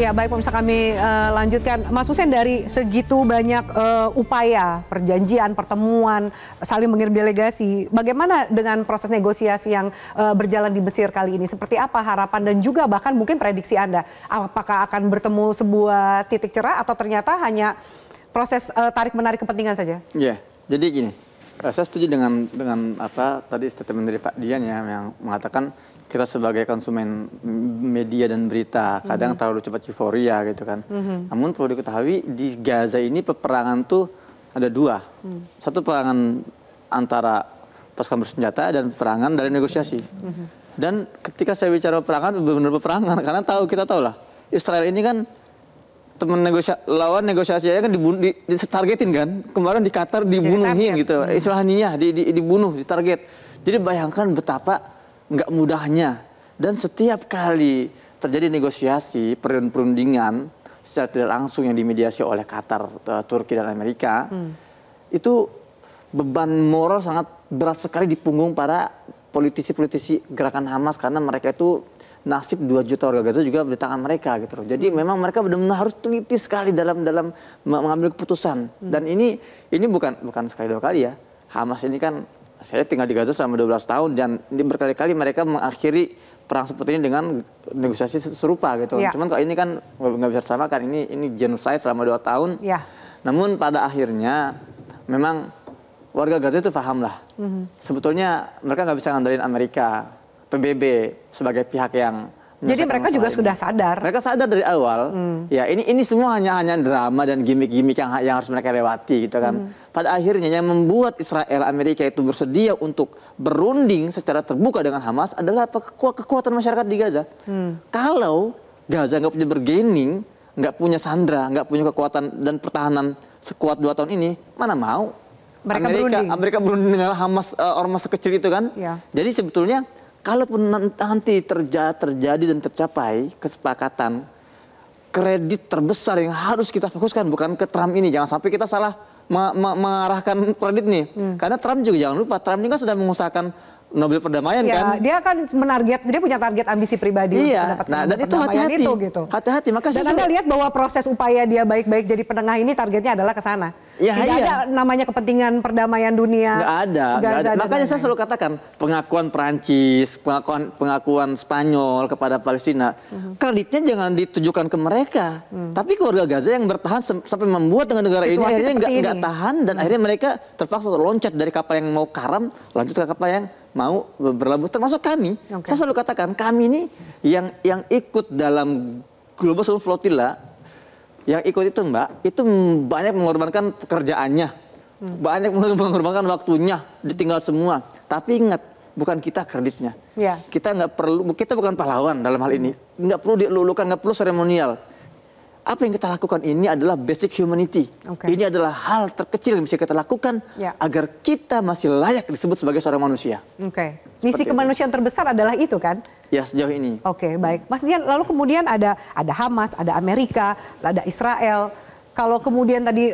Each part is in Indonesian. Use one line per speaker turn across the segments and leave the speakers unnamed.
Ya baik, pemirsa kami lanjutkan. Mas Hussein, dari segitu banyak upaya, perjanjian, pertemuan, saling mengirim delegasi, bagaimana dengan proses negosiasi yang berjalan di Mesir kali ini? Seperti apa harapan dan juga bahkan mungkin prediksi Anda? Apakah akan bertemu sebuah titik cerah atau ternyata hanya proses tarik-menarik kepentingan saja?
Ya, jadi gini, saya setuju dengan apa tadi statement dari Pak Dian ya, yang mengatakan kita sebagai konsumen media dan berita kadang terlalu cepat euforia gitu kan. Namun perlu diketahui di Gaza ini peperangan tuh ada dua. Satu peperangan antara pasukan bersenjata dan peperangan dari negosiasi. Dan ketika saya bicara peperangan, benar-benar peperangan karena kita tahu lah Israel ini kan teman lawan negosiasinya kan ditargetin kan. Kemarin di Qatar dibunuhin gitu. Istilahnya dibunuh, ditarget. Jadi bayangkan betapa nggak mudahnya, dan setiap kali terjadi negosiasi perundingan secara tidak langsung yang dimediasi oleh Qatar, Turki dan Amerika, itu beban moral sangat berat sekali di punggung para politisi-politisi gerakan Hamas, karena mereka itu nasib 2 juta warga Gaza juga di tangan mereka gitu loh. Jadi memang mereka benar-benar harus teliti sekali dalam mengambil keputusan. Dan ini bukan sekali 2 kali ya. Hamas ini kan, saya tinggal di Gaza selama 12 tahun dan berkali-kali mereka mengakhiri perang seperti ini dengan negosiasi serupa gitu. Ya. Cuman kalau ini kan nggak bisa disamakan, ini genocide selama 2 tahun. Ya. Namun pada akhirnya memang warga Gaza itu paham lah. Sebetulnya mereka nggak bisa ngandelin Amerika, PBB sebagai pihak yang.
Jadi mereka juga sudah sadar.
Mereka sadar dari awal. Ya ini semua hanya drama dan gimmick-gimmick yang harus mereka lewati gitu kan. Pada akhirnya yang membuat Israel, Amerika itu bersedia untuk berunding secara terbuka dengan Hamas adalah kekuatan masyarakat di Gaza. Kalau Gaza nggak punya bargaining, nggak punya sandera, nggak punya kekuatan dan pertahanan sekuat 2 tahun ini, mana mau? Amerika berunding dengan Hamas, ormas sekecil itu kan. Ya. Jadi sebetulnya kalaupun nanti terjadi dan tercapai kesepakatan, kredit terbesar yang harus kita fokuskan bukan ke Trump ini. Jangan sampai kita salah mengarahkan kredit nih. Karena Trump juga jangan lupa, Trump ini kan sudah mengusahakan Nobel perdamaian kan. Dia kan dia punya target ambisi pribadi.
Iya. Nah, dan itu hati-hati gitu.
Hati-hati. Maka
dan Anda lihat bahwa proses upaya dia baik-baik jadi penengah ini targetnya adalah ke sana. Ya, tidak ada namanya kepentingan perdamaian dunia.
Nggak ada. Makanya saya selalu katakan pengakuan Perancis, pengakuan Spanyol kepada Palestina, kreditnya jangan ditujukan ke mereka, tapi ke warga Gaza yang bertahan sampai membuat dengan negara ini akhirnya nggak tahan, dan akhirnya mereka terpaksa loncat dari kapal yang mau karam lanjut ke kapal yang mau berlabuh, termasuk kami. Saya selalu katakan kami ini yang ikut dalam Global Southern Flotilla, yang ikut itu Mbak, itu banyak mengorbankan pekerjaannya, banyak mengorbankan waktunya, ditinggal semua. Tapi ingat, bukan kita kreditnya. Kita nggak perlu, kita bukan pahlawan dalam hal ini, nggak perlu dilulukan, nggak perlu seremonial. Apa yang kita lakukan ini adalah basic humanity. Ini adalah hal terkecil yang bisa kita lakukan agar kita masih layak disebut sebagai seorang manusia.
Misi kemanusiaan terbesar adalah itu kan?
Ya, sejauh ini.
Baik. Mas Dian, lalu kemudian ada Hamas, ada Amerika, ada Israel. Kalau kemudian tadi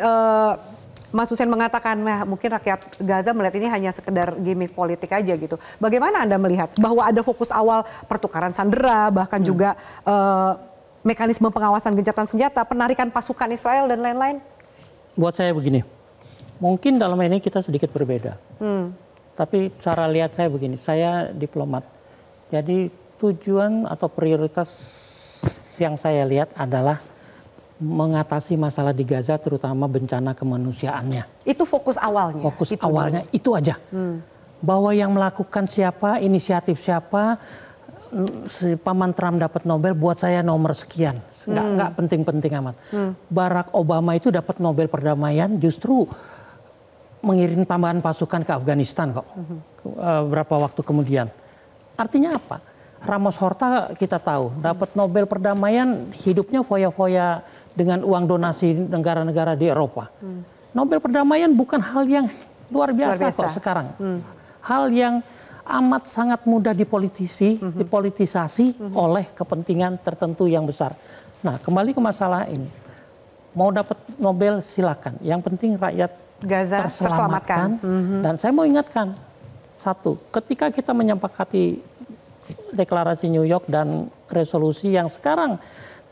Mas Hussein mengatakan mungkin rakyat Gaza melihat ini hanya sekedar gimmick politik aja gitu. Bagaimana Anda melihat bahwa ada fokus awal pertukaran sandera, bahkan juga mekanisme pengawasan gencatan senjata, penarikan pasukan Israel dan lain-lain?
Buat saya begini, mungkin dalam ini kita sedikit berbeda. Tapi cara lihat saya begini, saya diplomat. Jadi tujuan atau prioritas yang saya lihat adalah mengatasi masalah di Gaza, terutama bencana kemanusiaannya.
Itu fokus awalnya?
Fokus awalnya itu aja. Bahwa yang melakukan siapa, inisiatif siapa, si Paman Trump dapat Nobel, buat saya nomor sekian, nggak penting-penting amat. Barack Obama itu dapat Nobel perdamaian justru mengirim tambahan pasukan ke Afghanistan kok, berapa waktu kemudian. Artinya apa? Ramos Horta kita tahu dapat Nobel perdamaian, hidupnya foya-foya dengan uang donasi negara-negara di Eropa. Nobel perdamaian bukan hal yang luar biasa kok sekarang. Hal yang amat sangat mudah dipolitisasi oleh kepentingan tertentu yang besar. Nah, kembali ke masalah ini. Mau dapat Nobel silakan. Yang penting rakyat
Gaza terselamatkan.
Dan saya mau ingatkan satu, ketika kita menyepakati deklarasi New York dan resolusi yang sekarang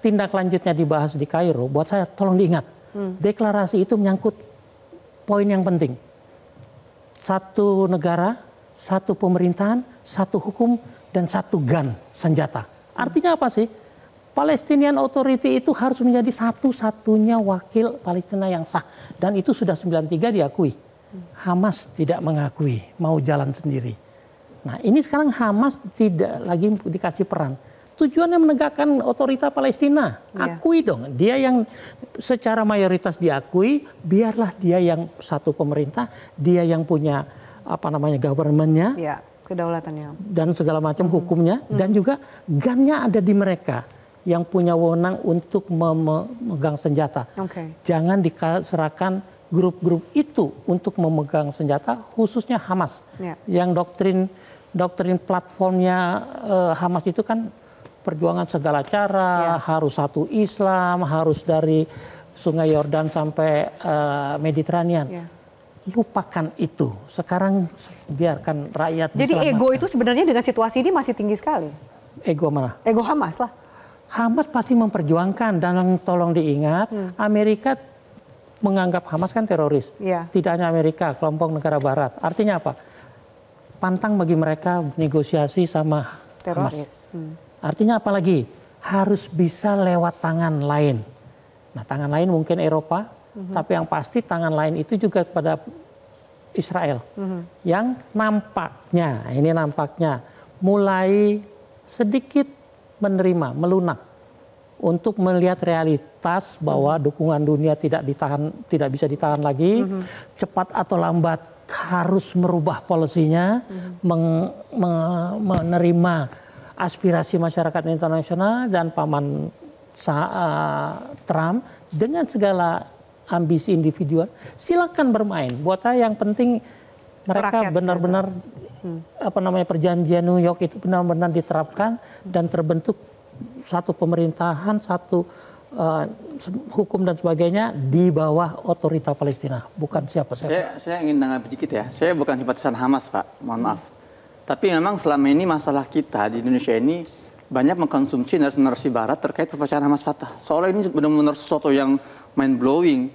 tindak lanjutnya dibahas di Kairo, buat saya tolong diingat. Deklarasi itu menyangkut poin yang penting. Satu negara, satu pemerintahan, satu hukum, dan satu gun, senjata. Artinya apa sih? Palestinian Authority itu harus menjadi satu-satunya wakil Palestina yang sah. Dan itu sudah 93 diakui. Hamas tidak mengakui, mau jalan sendiri. Nah ini sekarang Hamas tidak lagi dikasih peran. Tujuannya menegakkan otorita Palestina. Akui dong, dia yang secara mayoritas diakui, biarlah dia yang satu pemerintah, dia yang punya governmentnya,
Ya, kedaulatannya.
dan segala macam hukumnya, dan juga gunnya ada di mereka yang punya wewenang untuk memegang senjata. Jangan diserahkan grup-grup itu untuk memegang senjata, khususnya Hamas. Yang doktrin platformnya Hamas itu kan perjuangan segala cara, harus satu Islam, harus dari Sungai Yordan sampai Mediterranean. Lupakan itu. Sekarang biarkan rakyat
Jadi
diselamatkan.
ego itu sebenarnya dengan situasi ini masih tinggi sekali.
Ego mana?
Ego Hamas lah.
Hamas pasti memperjuangkan, dan tolong diingat, Amerika menganggap Hamas kan teroris. Tidak hanya Amerika, kelompok negara barat. Artinya apa? Pantang bagi mereka negosiasi sama teroris. Hamas. Artinya apa lagi? Harus bisa lewat tangan lain. Nah, tangan lain mungkin Eropa, tapi yang pasti tangan lain itu juga kepada Israel. Yang nampaknya, ini nampaknya mulai sedikit menerima, melunak untuk melihat realitas bahwa dukungan dunia tidak bisa ditahan lagi, cepat atau lambat harus merubah polisinya, menerima aspirasi masyarakat internasional dan paman Trump dengan segala ambisi individual. Silakan bermain. Buat saya yang penting mereka benar-benar perjanjian New York itu benar-benar diterapkan dan terbentuk satu pemerintahan, satu hukum dan sebagainya di bawah otorita Palestina, bukan siapa-siapa.
Saya ingin menanggapi dikit ya. Saya bukan simpatisan Hamas, Pak. Mohon maaf. Tapi memang selama ini masalah kita di Indonesia ini banyak mengkonsumsi narasi Barat terkait perpecahan Hamas Fatah. Soalnya ini benar-benar sesuatu yang mind blowing.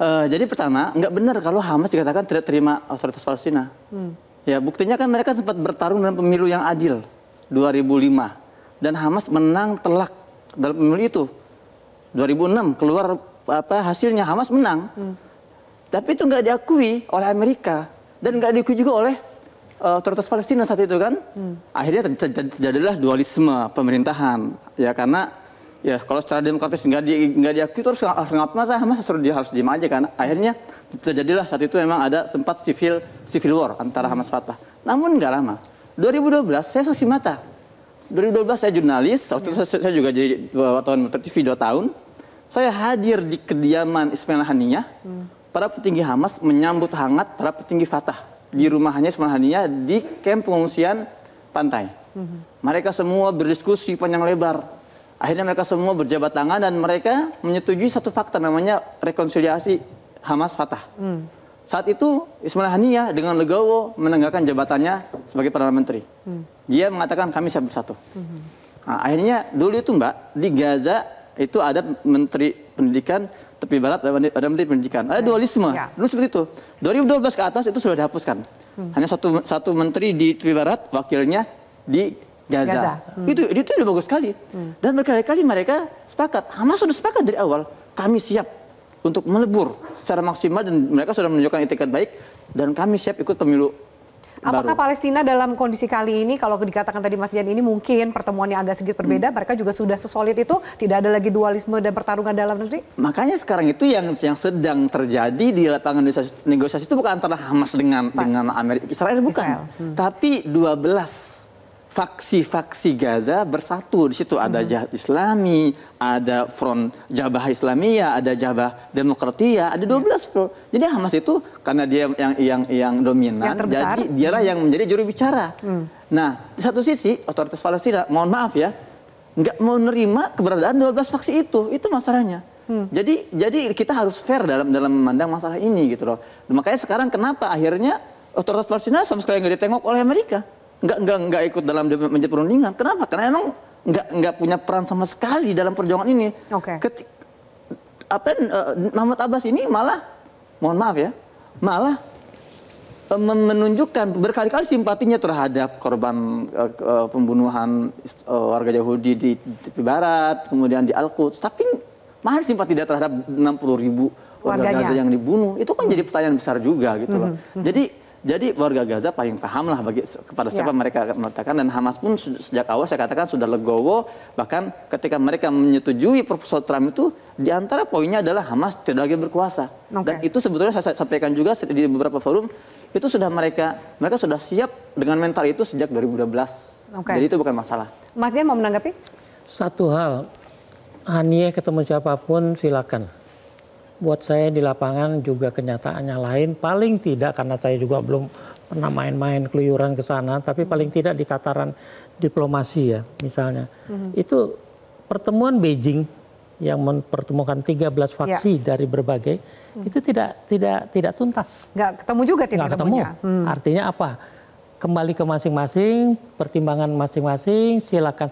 Jadi pertama, nggak benar kalau Hamas dikatakan tidak terima otoritas Palestina. Ya buktinya kan mereka sempat bertarung dalam pemilu yang adil 2005 dan Hamas menang telak dalam pemilu itu. 2006 keluar hasilnya Hamas menang. Tapi itu nggak diakui oleh Amerika dan nggak diakui juga oleh otoritas Palestina saat itu kan. Akhirnya terjadilah dualisme pemerintahan ya, karena ya kalau secara demokratis nggak diakui terus harus ngapain, Hamas harus diem aja kan. Akhirnya terjadilah saat itu memang ada sempat civil war antara Hamas Fatah. Namun nggak lama 2012 saya saksi mata. 2012 saya jurnalis, waktu itu saya juga jadi wartawan TV 2 tahun. Saya hadir di kediaman Ismail Haniyah. Para petinggi Hamas menyambut hangat para petinggi Fatah di rumahnya Ismail Haniyah di kamp pengungsian pantai. Mereka semua berdiskusi panjang lebar. Akhirnya mereka semua berjabat tangan dan mereka menyetujui satu fakta namanya rekonsiliasi Hamas Fatah. Saat itu Ismail Haniyah dengan legowo menegakkan jabatannya sebagai Perdana Menteri. Dia mengatakan kami siap bersatu. Nah, akhirnya dulu itu Mbak, di Gaza itu ada Menteri Pendidikan, tepi barat ada Menteri Pendidikan. Ada dualisme. Dulu seperti itu. 2012 ke atas itu sudah dihapuskan. Hanya satu menteri di tepi barat, wakilnya di Gaza. Itu udah bagus sekali. Dan berkali-kali mereka sepakat. Hamas sudah sepakat dari awal. Kami siap untuk melebur secara maksimal dan mereka sudah menunjukkan itikat baik dan kami siap ikut pemilu.
Apakah Palestina dalam kondisi kali ini, kalau dikatakan tadi Mas Jan ini mungkin pertemuannya agak sedikit berbeda, mereka juga sudah sesolid itu, tidak ada lagi dualisme dan pertarungan dalam negeri?
Makanya sekarang itu yang sedang terjadi di lapangan negosiasi itu bukan antara Hamas dengan Amerika, Israel bukan. Tapi 12 faksi-faksi Gaza bersatu. Di situ ada Jihad Islami, ada Front Jabhah Islamiyah, ada Jabhah Demokratia, ada 12 front. Jadi Hamas itu karena dia yang dominan, jadi dialah yang menjadi juru bicara. Nah, di satu sisi otoritas Palestina, mohon maaf ya, nggak mau menerima keberadaan 12 faksi itu masalahnya. Jadi kita harus fair dalam memandang masalah ini gitu loh. Makanya sekarang kenapa akhirnya otoritas Palestina sama sekali nggak ditengok oleh Amerika. Nggak ikut dalam menjadi perundingan. Kenapa? Karena emang nggak punya peran sama sekali dalam perjuangan ini.
Oke.
Mahmud Abbas ini malah, mohon maaf ya, malah menunjukkan berkali-kali simpatinya terhadap korban pembunuhan warga Yahudi di tepi barat, kemudian di Al-Quds, tapi mana simpati dia terhadap 60.000 warga Gaza yang dibunuh? Itu kan jadi pertanyaan besar juga gitu loh. Jadi warga Gaza paling paham lah kepada siapa mereka meletakkan, dan Hamas pun sejak awal saya katakan sudah legowo, bahkan ketika mereka menyetujui proposal Trump itu di antara poinnya adalah Hamas tidak lagi berkuasa. Dan itu sebetulnya saya sampaikan juga di beberapa forum, itu sudah mereka sudah siap dengan mental itu sejak 2012. Jadi itu bukan masalah.
Mas Dian mau menanggapi?
Satu hal, Hanie ketemu siapapun silakan. Buat saya di lapangan juga kenyataannya lain. Paling tidak, karena saya juga belum pernah main-main keluyuran ke sana, tapi paling tidak di tataran diplomasi ya misalnya. Itu pertemuan Beijing yang mempertemukan 13 faksi dari berbagai, itu tidak tuntas.
Nggak ketemu juga
nggak ketemu. Artinya apa? Kembali ke masing-masing, pertimbangan masing-masing, silakan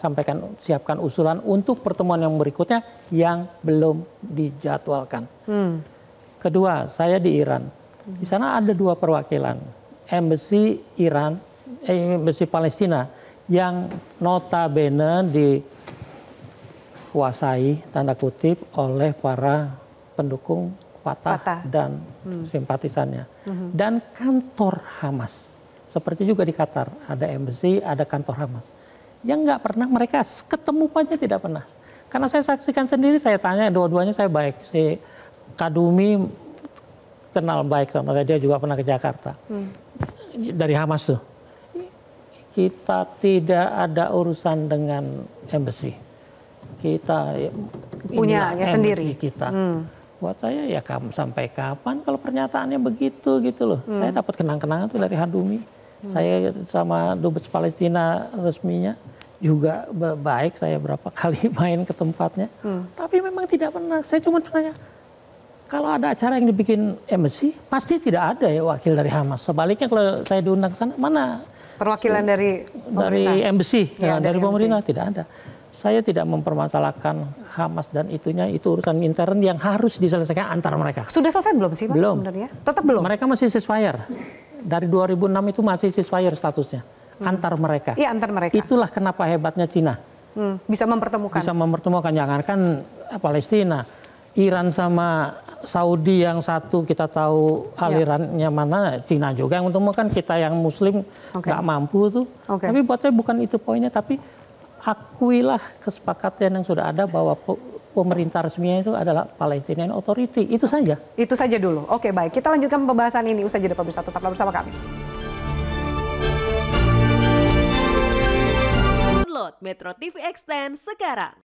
siapkan usulan untuk pertemuan yang berikutnya yang belum dijadwalkan. Kedua, saya di Iran. Di sana ada 2 perwakilan. Embassy Iran, Embassy Palestina yang notabene dikuasai, tanda kutip, oleh para pendukung Fatah dan simpatisannya. Dan kantor Hamas. Seperti juga di Qatar, ada embassy, ada kantor Hamas. Yang nggak pernah mereka ketemu aja tidak pernah. Karena saya saksikan sendiri, saya tanya dua-duanya saya baik. Si Kadumi kenal baik sama saya, dia juga pernah ke Jakarta. Dari Hamas tuh. Kita tidak ada urusan dengan embassy. Kita
punyanya sendiri.
Kita. Buat saya ya sampai kapan kalau pernyataannya begitu gitu loh. Saya dapat kenang-kenangan tuh dari Hadumi. Saya sama Dubes Palestina resminya juga baik, saya berapa kali main ke tempatnya. Tapi memang tidak pernah, saya cuma tanya, kalau ada acara yang dibikin embassy, pasti tidak ada ya wakil dari Hamas. Sebaliknya kalau saya diundang ke sana, mana
perwakilan dari
embassy, dari pemerintah,
embassy.
tidak ada. Saya tidak mempermasalahkan Hamas dan itu urusan intern yang harus diselesaikan antar mereka.
Sudah selesai belum sih Pak sebenarnya? Tetap belum?
Mereka masih ceasefire. Dari 2006 itu masih ceasefire statusnya. Antar mereka.
Iya, antar mereka.
Itulah kenapa hebatnya Cina.
Bisa mempertemukan.
Bisa mempertemukan, jangankan Palestina. Iran sama Saudi yang satu kita tahu alirannya mana, Cina juga yang mempertemukan, kita yang Muslim nggak mampu tuh. Tapi buat saya bukan itu poinnya, tapi akuilah kesepakatan yang sudah ada bahwa pemerintah resminya itu adalah Palestinian Authority. Itu saja. Itu
saja dulu. Oke, baik. Kita lanjutkan pembahasan ini usai jeda pemirsa. Tetaplah bersama kami.
Download Metro TV Extend sekarang.